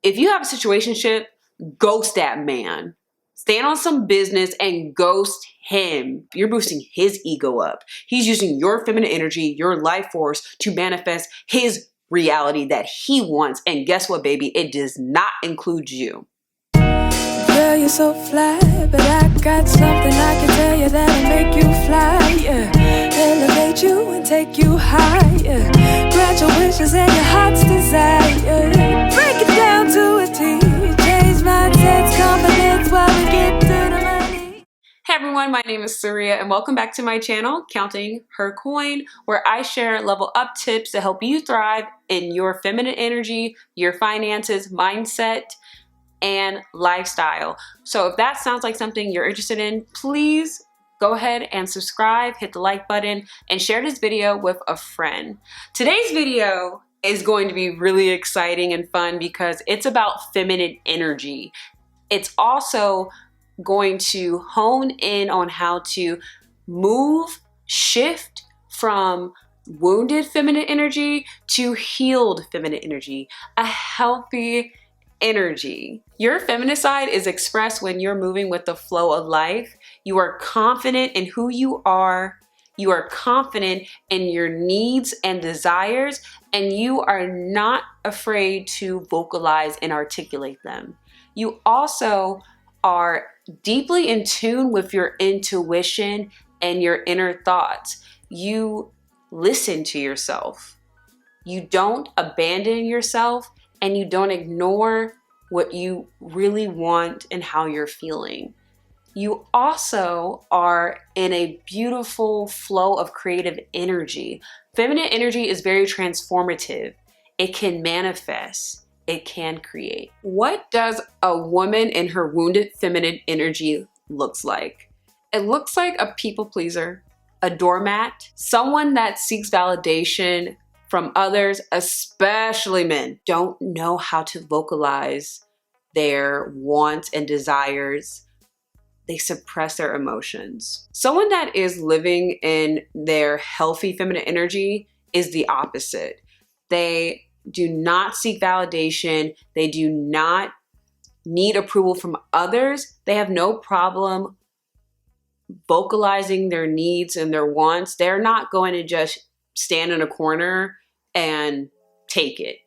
If you have a situationship, ghost that man. Stand on some business and ghost him. You're boosting his ego up. He's using your feminine energy, your life force to manifest his reality that he wants. And guess what, baby? It does not include you. Girl, you're so fly, but I got something I can tell you that'll make you fly, yeah. Elevate you and take you higher. Grant your wishes and your heart's desire. Break it down to a T. Change mindsets, confidence while we get to the money. Hey everyone, my name is Surya and welcome back to my channel, Counting Her Coin, where I share level up tips to help you thrive in your feminine energy, your finances, mindset, and lifestyle. So if that sounds like something you're interested in, please go ahead and subscribe, hit the like button, and share this video with a friend. Today's video is going to be really exciting and fun because it's about feminine energy. It's also going to hone in on how to shift from wounded feminine energy to healed feminine energy, a healthy energy. Your feminine side is expressed when you're moving with the flow of life. You are confident in who you are. You are confident in your needs and desires, and you are not afraid to vocalize and articulate them. You also are deeply in tune with your intuition and your inner thoughts. You listen to yourself. You don't abandon yourself, and you don't ignore what you really want and how you're feeling. You also are in a beautiful flow of creative energy. Feminine energy is very transformative. It can manifest. It can create. What does a woman in her wounded feminine energy looks like? It looks like a people pleaser, a doormat, someone that seeks validation from others, especially men, don't know how to vocalize their wants and desires. They suppress their emotions. Someone that is living in their healthy feminine energy is the opposite. They do not seek validation. They do not need approval from others. They have no problem vocalizing their needs and their wants. They're not going to just stand in a corner and take it.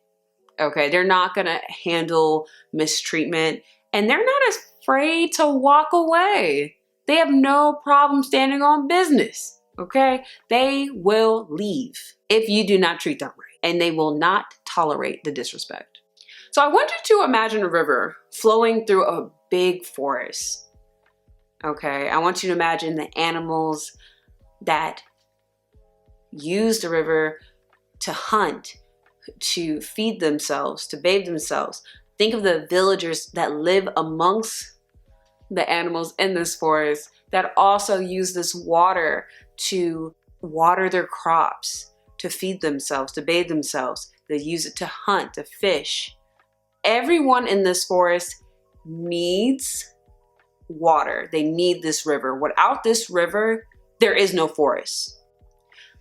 Okay, they're not gonna handle mistreatment, and they're not afraid to walk away. They have no problem standing on business. Okay, they will leave if you do not treat them right, and they will not tolerate the disrespect. So I want you to imagine a river flowing through a big forest. Okay, I want you to imagine the animals that use the river to hunt, to feed themselves, to bathe themselves. Think of the villagers that live amongst the animals in this forest that also use this water to water their crops, to feed themselves, to bathe themselves. They use it to hunt, to fish. Everyone in this forest needs water. They need this river. Without this river, there is no forest.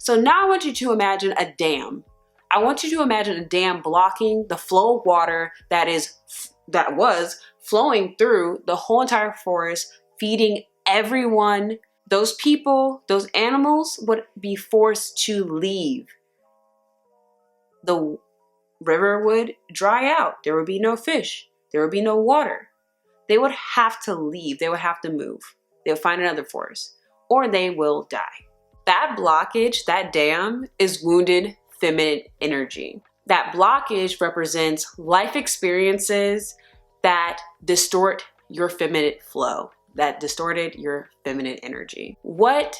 So now I want you to imagine a dam. I want you to imagine a dam blocking the flow of water that was flowing through the whole entire forest, feeding everyone. Those people, those animals would be forced to leave. The river would dry out. There would be no fish. There would be no water. They would have to leave. They would have to move. They would find another forest, or they will die. That blockage, that dam, is wounded feminine energy. That blockage represents life experiences that distort your feminine flow, that distorted your feminine energy. What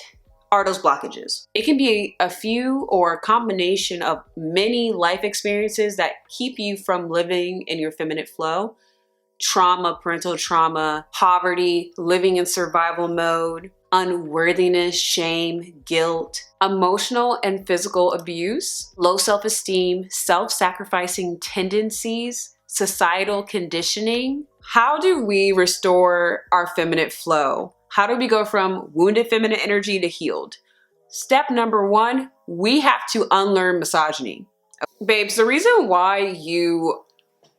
are those blockages? It can be a few or a combination of many life experiences that keep you from living in your feminine flow. Trauma, parental trauma, poverty, living in survival mode, unworthiness, shame, guilt, emotional and physical abuse, low self-esteem, self-sacrificing tendencies, societal conditioning. How do we restore our feminine flow? How do we go from wounded feminine energy to healed? Step number one, we have to unlearn misogyny. Babes, the reason why you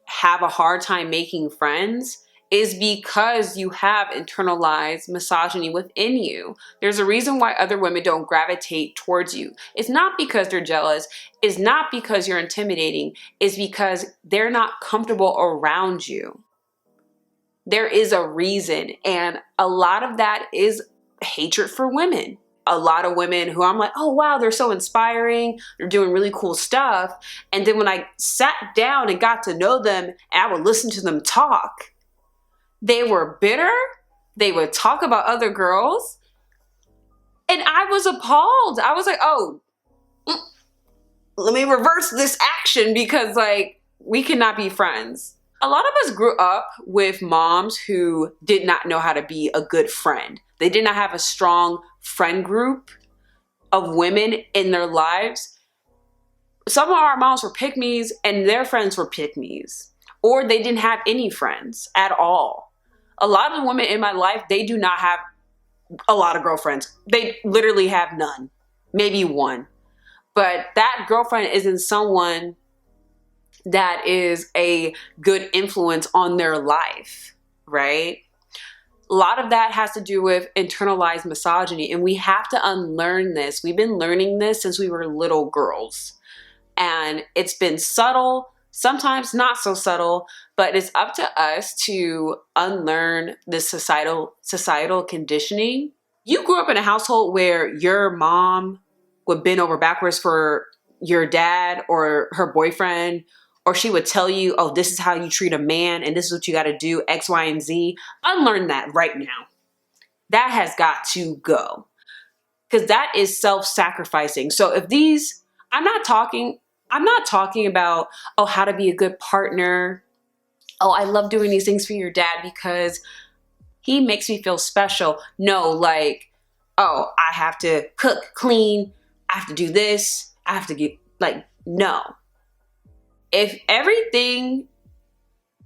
have a hard time making friends is because you have internalized misogyny within you. There's a reason why other women don't gravitate towards you. It's not because they're jealous. It's not because you're intimidating. It's because they're not comfortable around you. There is a reason, and a lot of that is hatred for women. A lot of women who I'm like, oh wow, they're so inspiring, they're doing really cool stuff. And then when I sat down and got to know them and I would listen to them talk, they were bitter, they would talk about other girls, and I was appalled. I was like, oh, let me reverse this action because like we cannot be friends. A lot of us grew up with moms who did not know how to be a good friend. They did not have a strong friend group of women in their lives. Some of our moms were pick-me's and their friends were pick-me's, or they didn't have any friends at all. A lot of the women in my life, they do not have a lot of girlfriends. They literally have none, maybe one. But that girlfriend isn't someone that is a good influence on their life, right? A lot of that has to do with internalized misogyny, and we have to unlearn this. We've been learning this since we were little girls, and it's been subtle, sometimes not so subtle, but it's up to us to unlearn this societal conditioning. You grew up in a household where your mom would bend over backwards for your dad or her boyfriend, or she would tell you, oh, this is how you treat a man and this is what you got to do, X, Y, and Z. Unlearn that right now. That has got to go, because that is self-sacrificing. So if these, I'm not talking about, oh, how to be a good partner. Oh, I love doing these things for your dad because he makes me feel special. No, like, oh, I have to cook, clean, I have to do this, I have to get, like, no. If everything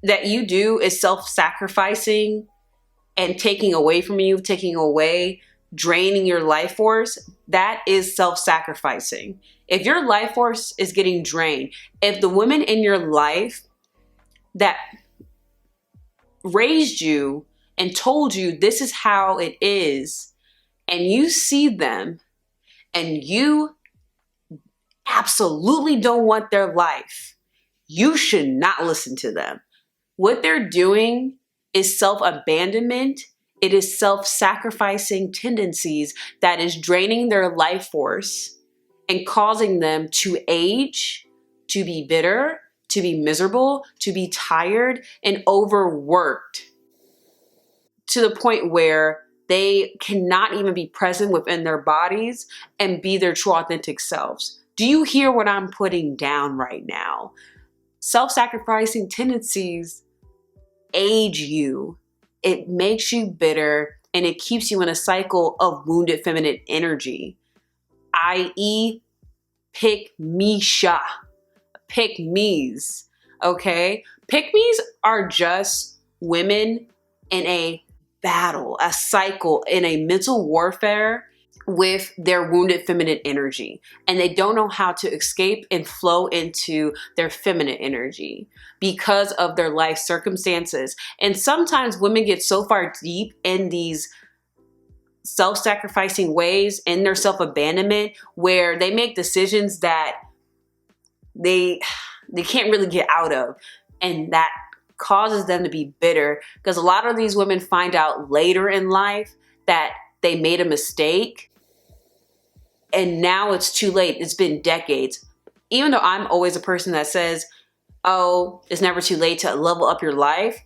that you do is self-sacrificing and taking away from you, taking away, draining your life force, that is self-sacrificing. If your life force is getting drained, if the women in your life that raised you and told you this is how it is, and you see them and you absolutely don't want their life, you should not listen to them. What they're doing is self-abandonment. It is self-sacrificing tendencies that is draining their life force and causing them to age, to be bitter, to be miserable, to be tired and overworked to the point where they cannot even be present within their bodies and be their true authentic selves. Do you hear what I'm putting down right now? Self-sacrificing tendencies age you. It makes you bitter and it keeps you in a cycle of wounded feminine energy, i.e. pick-me-sha, pick-me's, okay? Pick-me's are just women in a battle, a cycle, in a mental warfare with their wounded feminine energy, and they don't know how to escape and flow into their feminine energy because of their life circumstances. And sometimes women get so far deep in these self-sacrificing ways, in their self-abandonment, where they make decisions that they can't really get out of, and that causes them to be bitter, because a lot of these women find out later in life that they made a mistake and now it's too late. It's been decades. Even though I'm always a person that says, oh, it's never too late to level up your life.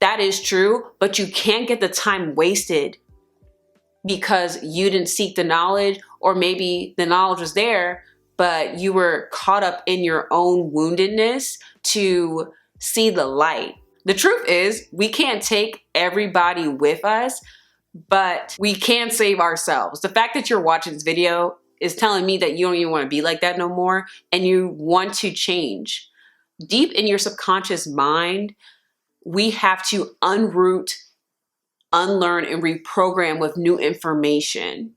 That is true, but you can't get the time wasted because you didn't seek the knowledge, or maybe the knowledge was there, but you were caught up in your own woundedness to see the light. The truth is, we can't take everybody with us, but we can save ourselves. The fact that you're watching this video is telling me that you don't even want to be like that no more, and you want to change. Deep in your subconscious mind, we have to unroot, unlearn, and reprogram with new information.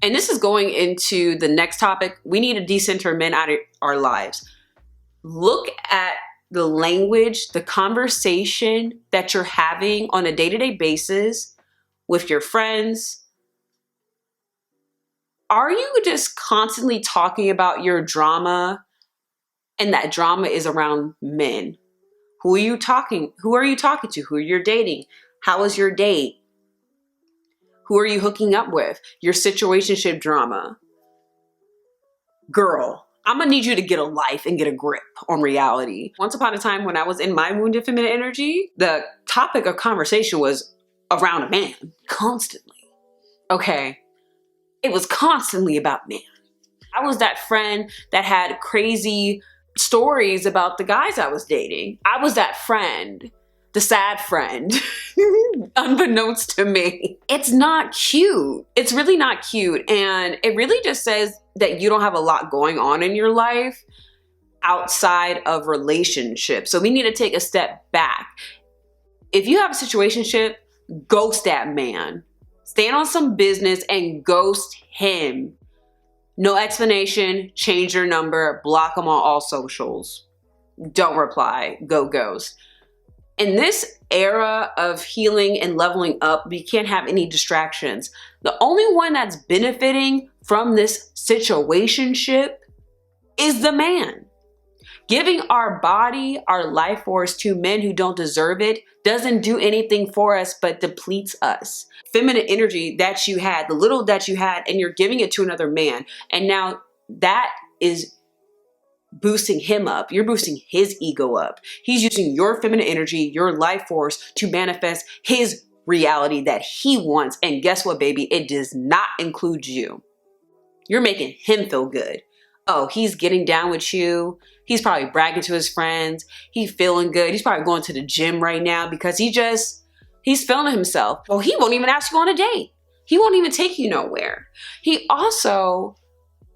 And this is going into the next topic. We need to decenter men out of our lives. Look at the language, the conversation that you're having on a day-to-day basis with your friends. Are you just constantly talking about your drama, and that drama is around men? Who are you talking to? Who are you dating? How was your date? Who are you hooking up with? Your situationship drama. Girl, I'm gonna need you to get a life and get a grip on reality. Once upon a time when I was in my wounded feminine energy, the topic of conversation was around a man, constantly. Okay, it was constantly about men. I was that friend that had crazy stories about the guys I was dating. I was that friend, the sad friend, unbeknownst to me. It's not cute. It's really not cute. And it really just says that you don't have a lot going on in your life outside of relationships. So we need to take a step back. If you have a situationship, ghost that man. Stand on some business and ghost him. No explanation, change your number, block them on all socials. Don't reply, go ghost. In this era of healing and leveling up, we can't have any distractions. The only one that's benefiting from this situationship is the man. Giving our body, our life force to men who don't deserve it doesn't do anything for us but depletes us. Feminine energy that you had, the little that you had, and you're giving it to another man. And now that is boosting him up. You're boosting his ego up. He's using your feminine energy, your life force to manifest his reality that he wants. And guess what, baby? It does not include you. You're making him feel good. Oh, he's getting down with you. He's probably bragging to his friends. He's feeling good. He's probably going to the gym right now because he's feeling himself. Well, he won't even ask you on a date. He won't even take you nowhere. He also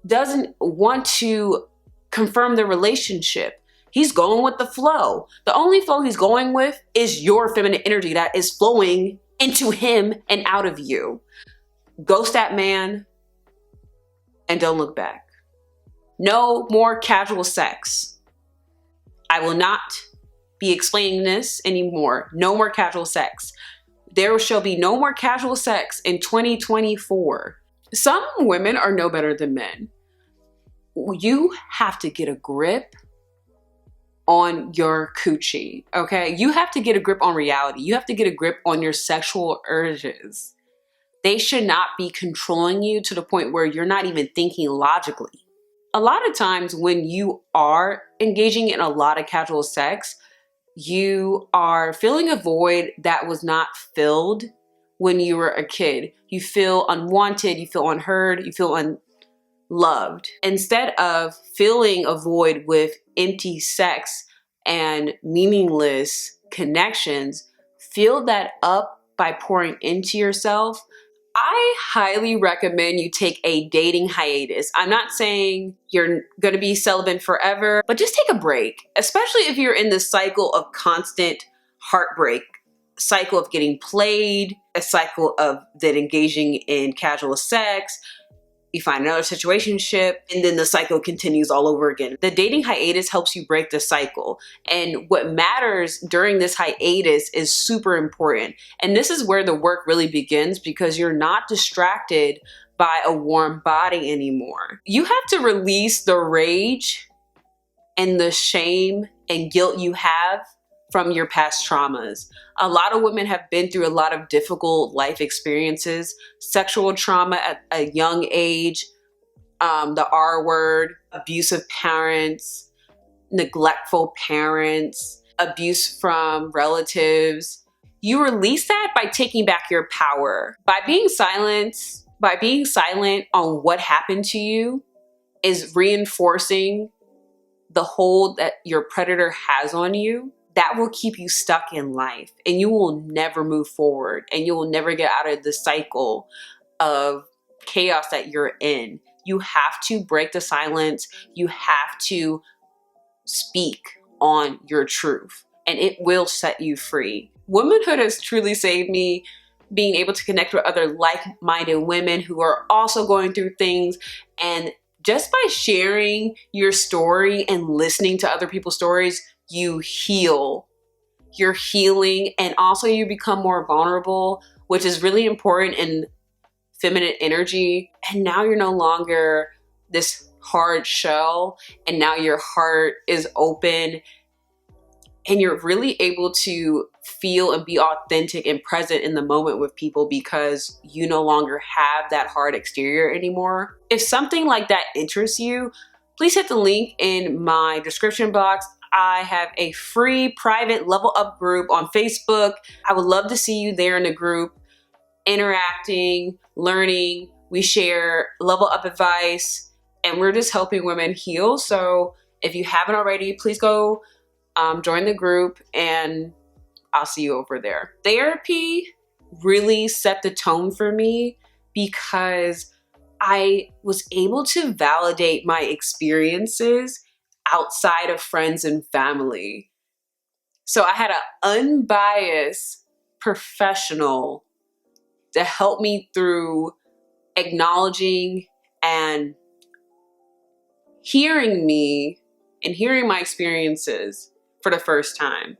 doesn't want to confirm the relationship. He's going with the flow. The only flow he's going with is your feminine energy that is flowing into him and out of you. Ghost that man and don't look back. No more casual sex. I will not be explaining this anymore. No more casual sex. There shall be no more casual sex in 2024. Some women are no better than men. You have to get a grip on your coochie, okay? You have to get a grip on reality. You have to get a grip on your sexual urges. They should not be controlling you to the point where you're not even thinking logically. A lot of times when you are engaging in a lot of casual sex, you are filling a void that was not filled when you were a kid. You feel unwanted, you feel unheard, you feel unloved. Instead of filling a void with empty sex and meaningless connections, fill that up by pouring into yourself. I highly recommend you take a dating hiatus. I'm not saying you're going to be celibate forever, but just take a break, especially if you're in the cycle of constant heartbreak, cycle of getting played, a cycle of then engaging in casual sex. You find another situationship, and then the cycle continues all over again. The dating hiatus helps you break the cycle. And what matters during this hiatus is super important. And this is where the work really begins, because you're not distracted by a warm body anymore. You have to release the rage and the shame and guilt you have from your past traumas. A lot of women have been through a lot of difficult life experiences, sexual trauma at a young age, the R word, abusive parents, neglectful parents, abuse from relatives. You release that by taking back your power. By being silent on what happened to you is reinforcing the hold that your predator has on you. That will keep you stuck in life, and you will never move forward, and you will never get out of the cycle of chaos that you're in. You have to break the silence. You have to speak on your truth, and it will set you free. Womanhood has truly saved me being able to connect with other like-minded women who are also going through things. And just by sharing your story and listening to other people's stories, you heal. You're healing, and also you become more vulnerable, which is really important in feminine energy. And now you're no longer this hard shell, and now your heart is open, and you're really able to feel and be authentic and present in the moment with people because you no longer have that hard exterior anymore. If something like that interests you, please hit the link in my description box. I have a free private level up group on Facebook. I would love to see you there in the group, interacting, learning. We share level up advice, and we're just helping women heal. So if you haven't already, please go join the group, and I'll see you over there. Therapy really set the tone for me because I was able to validate my experiences outside of friends and family. So I had an unbiased professional to help me through acknowledging and hearing me and hearing my experiences for the first time.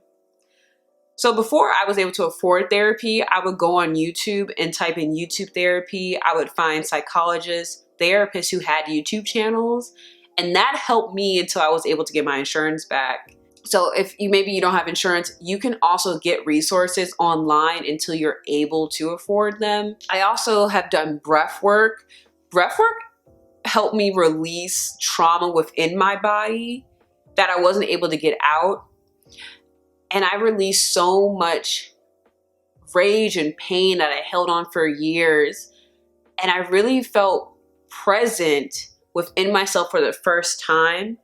So before I was able to afford therapy, I would go on YouTube and type in YouTube therapy. I would find psychologists, therapists who had YouTube channels, and that helped me until I was able to get my insurance back. So if maybe you don't have insurance, you can also get resources online until you're able to afford them. I also have done breath work. Breath work helped me release trauma within my body that I wasn't able to get out. And I released so much rage and pain that I held on for years. And I really felt present within myself for the first time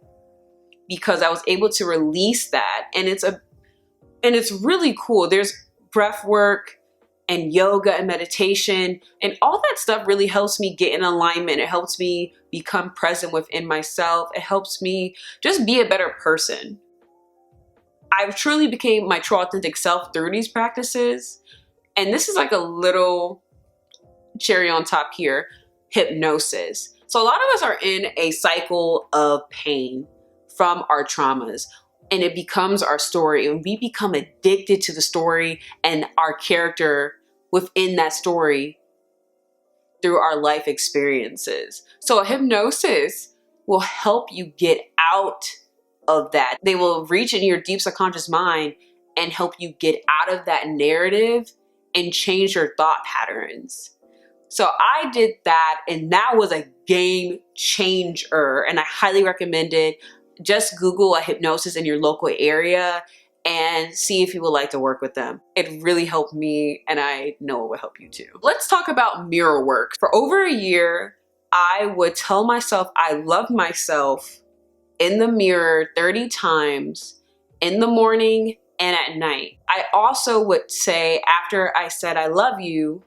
because I was able to release that. And it's really cool. There's breath work and yoga and meditation, and all that stuff really helps me get in alignment. It helps me become present within myself. It helps me just be a better person. I truly became my true authentic self through these practices. And this is like a little cherry on top here, hypnosis. So a lot of us are in a cycle of pain from our traumas, and it becomes our story, and we become addicted to the story and our character within that story through our life experiences. So a hypnosis will help you get out of that. They will reach in your deep subconscious mind and help you get out of that narrative and change your thought patterns. So I did that, and that was a game changer, and I highly recommend it. Just Google a hypnosis in your local area and see if you would like to work with them. It really helped me, and I know it will help you too. Let's talk about mirror work. For over a year, I would tell myself I love myself in the mirror 30 times in the morning and at night. I also would say, after I said I love you,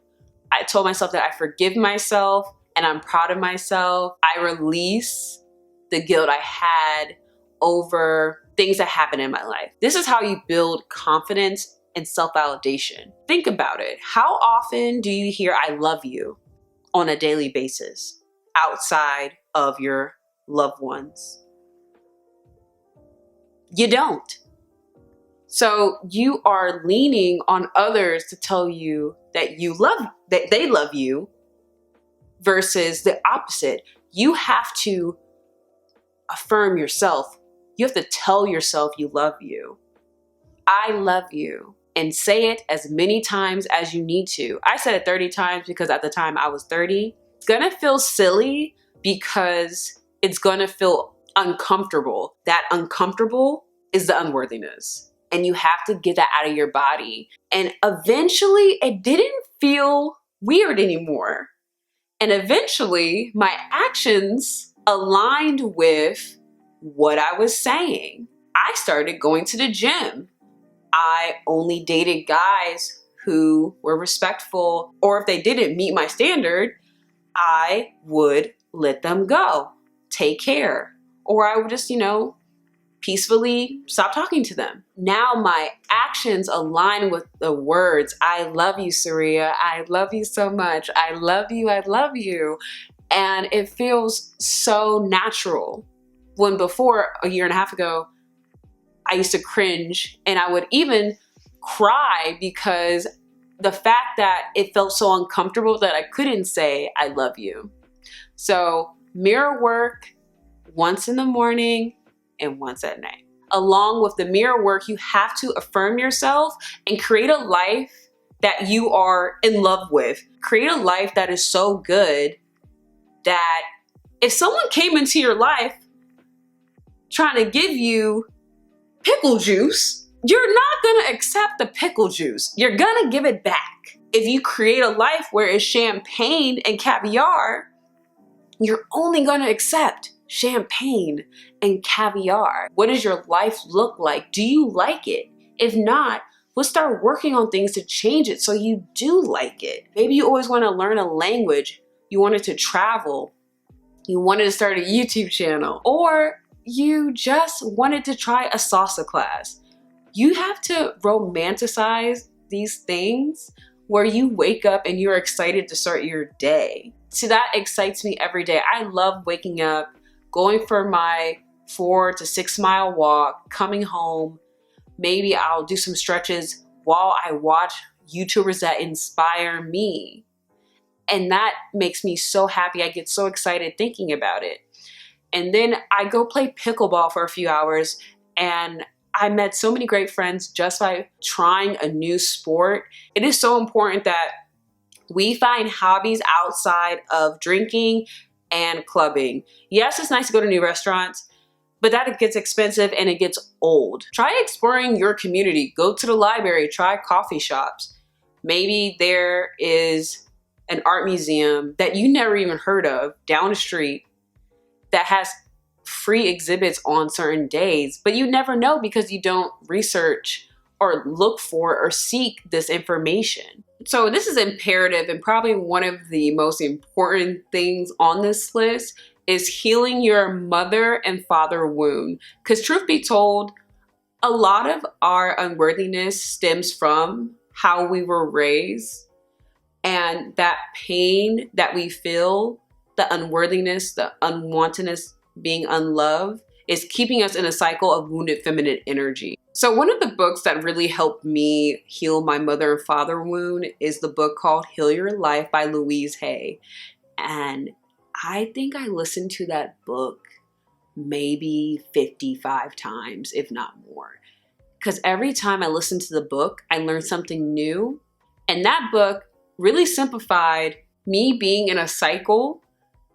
I told myself that I forgive myself and I'm proud of myself. I release the guilt I had over things that happened in my life. This is how you build confidence and self-validation. Think about it. How often do you hear I love you on a daily basis outside of your loved ones? You don't. So you are leaning on others to tell you that that they love you versus the opposite. You have to affirm yourself. You have to tell yourself you love you. I love you. And say it as many times as you need to. I said it 30 times because at the time I was 30. It's gonna feel silly because it's gonna feel uncomfortable. That uncomfortable is the unworthiness. And you have to get that out of your body. And eventually it didn't feel weird anymore. And eventually my actions aligned with what I was saying. I started going to the gym. I only dated guys who were respectful, or if they didn't meet my standard, I would let them go, take care. Or I would just, peacefully stop talking to them. Now my actions align with the words. I love you, Surya. I love you so much. I love you. I love you. And it feels so natural. When before, a year and a half ago, I used to cringe and I would even cry because the fact that it felt so uncomfortable that I couldn't say, I love you. So mirror work once in the morning and once at night. Along with the mirror work, you have to affirm yourself and create a life that you are in love with. Create a life that is so good that if someone came into your life trying to give you pickle juice, you're not gonna accept the pickle juice. You're gonna give it back. If you create a life where it's champagne and caviar, you're only gonna accept champagne and caviar. What does your life look like? Do you like it? If not, we'll start working on things to change it so you do like it. Maybe you always wanna learn a language. You wanted to travel. You wanted to start a YouTube channel. Or you just wanted to try a salsa class. You have to romanticize these things where you wake up and you're excited to start your day. So that excites me every day. I love waking up, going for my 4 to 6 mile walk, coming home. Maybe I'll do some stretches while I watch YouTubers that inspire me. And that makes me so happy. I get so excited thinking about it. And then I go play pickleball for a few hours, and I met so many great friends just by trying a new sport. It is so important that we find hobbies outside of drinking and clubbing. Yes, it's nice to go to new restaurants, but that gets expensive and it gets old. Try exploring your community. Go to the library, try coffee shops. Maybe there is an art museum that you never even heard of down the street that has free exhibits on certain days, but you never know because you don't research or look for or seek this information. So this is imperative, and probably one of the most important things on this list is healing your mother and father wound. Because truth be told, a lot of our unworthiness stems from how we were raised, and that pain that we feel, the unworthiness, the unwantedness, being unloved, is keeping us in a cycle of wounded feminine energy. So one of the books that really helped me heal my mother and father wound is the book called Heal Your Life by Louise Hay. And I think I listened to that book maybe 55 times, if not more. Because every time I listened to the book, I learned something new. And that book really simplified me being in a cycle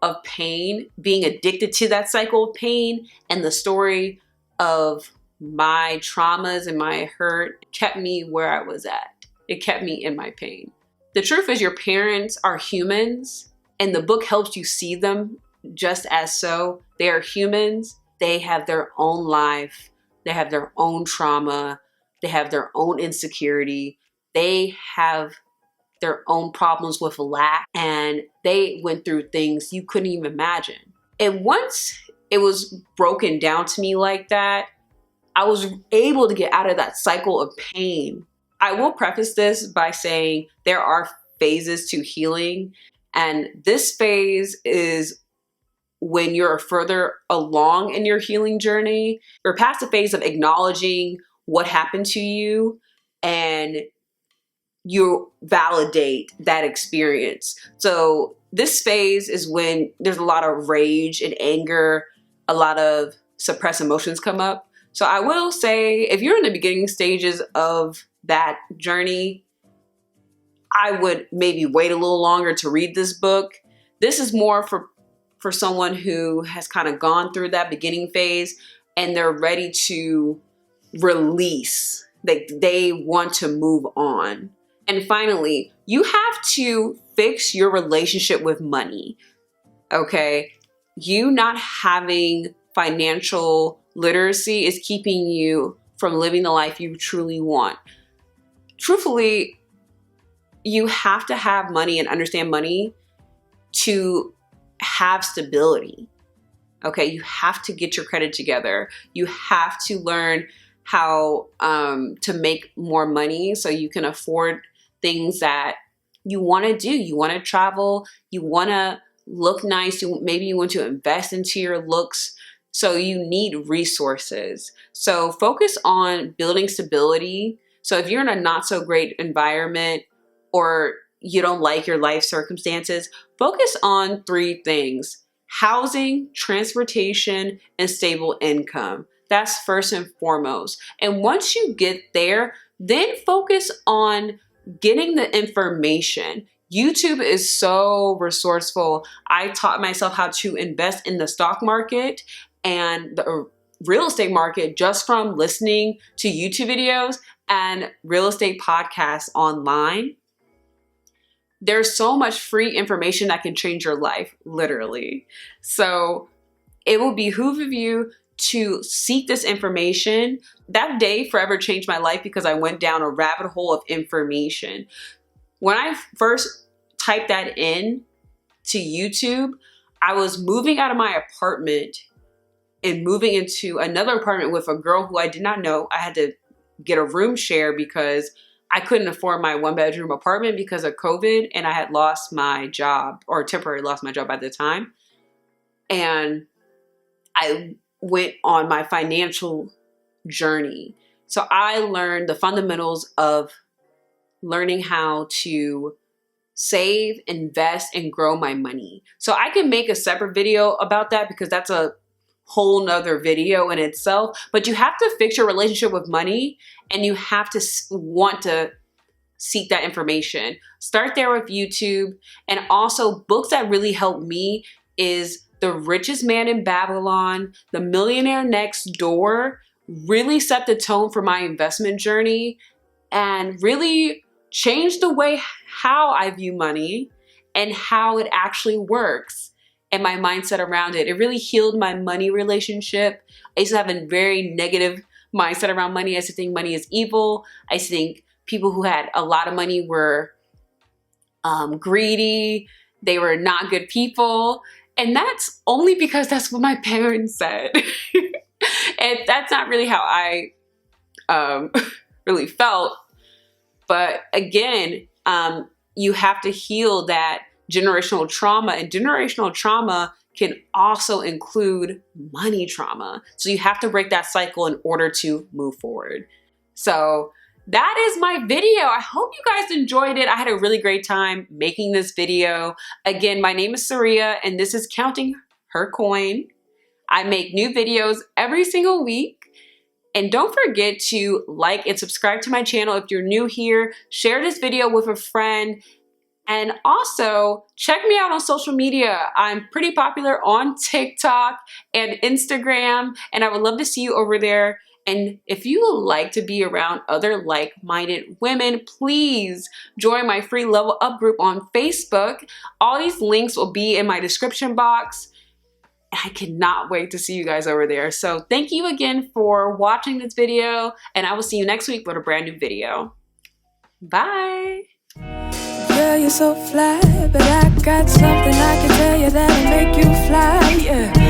of pain, being addicted to that cycle of pain, and the story of my traumas and my hurt kept me where I was at. It kept me in my pain. The truth is, your parents are humans, and the book helps you see them just as so. They are humans. They have their own life. They have their own trauma. They have their own insecurity. They have their own problems with lack, and they went through things you couldn't even imagine. And once it was broken down to me like that, I was able to get out of that cycle of pain. I will preface this by saying there are phases to healing, and this phase is when you're further along in your healing journey. You're past the phase of acknowledging what happened to you, and you validate that experience. So this phase is when there's a lot of rage and anger, a lot of suppressed emotions come up. So I will say, if you're in the beginning stages of that journey, I would maybe wait a little longer to read this book. This is more for someone who has kind of gone through that beginning phase and they're ready to release, like they want to move on. And finally, you have to fix your relationship with money, okay? You not having financial literacy is keeping you from living the life you truly want. Truthfully, you have to have money and understand money to have stability. Okay, you have to get your credit together. You have to learn how to make more money so you can afford things that you want to do. You want to travel, you want to look nice, maybe you want to invest into your looks. So you need resources. So focus on building stability. So if you're in a not so great environment or you don't like your life circumstances, focus on 3 things: housing, transportation, and stable income. That's first and foremost. And once you get there, then focus on getting the information. YouTube is so resourceful. I taught myself how to invest in the stock market and the real estate market just from listening to YouTube videos and real estate podcasts online. There's so much free information that can change your life, literally. So it will behoove of you to seek this information. That day forever changed my life because I went down a rabbit hole of information. When I first typed that in to YouTube, I was moving out of my apartment and moving into another apartment with a girl who I did not know. I had to get a room share because I couldn't afford my 1-bedroom apartment because of COVID, and I had lost my job, or temporarily lost my job at the time. And I went on my financial journey. So I learned the fundamentals of learning how to save, invest, and grow my money. So I can make a separate video about that because that's a whole nother video in itself. But you have to fix your relationship with money, and you have to want to seek that information. Start there with YouTube. And also books that really helped me is The Richest Man in Babylon, The Millionaire Next Door. Really set the tone for my investment journey and really changed the way how I view money and how it actually works and my mindset around it. It really healed my money relationship. I used to have a very negative mindset around money. I used to think money is evil. I used to think people who had a lot of money were greedy. They were not good people. And that's only because that's what my parents said. And that's not really how I really felt. But again, you have to heal that generational trauma, and generational trauma can also include money trauma. So you have to break that cycle in order to move forward. So that is my video. I hope you guys enjoyed it. I had a really great time making this video. Again, my name is Saria, and this is Counting Her Coin. I make new videos every single week. And don't forget to like and subscribe to my channel if you're new here. Share this video with a friend. And also, check me out on social media. I'm pretty popular on TikTok and Instagram, and I would love to see you over there. And if you would like to be around other like-minded women, please join my free Level Up group on Facebook. All these links will be in my description box. I cannot wait to see you guys over there. So thank you again for watching this video, and I will see you next week with a brand new video. Bye. Girl, you're so fly, but I got something I can tell you that'll make you fly, yeah.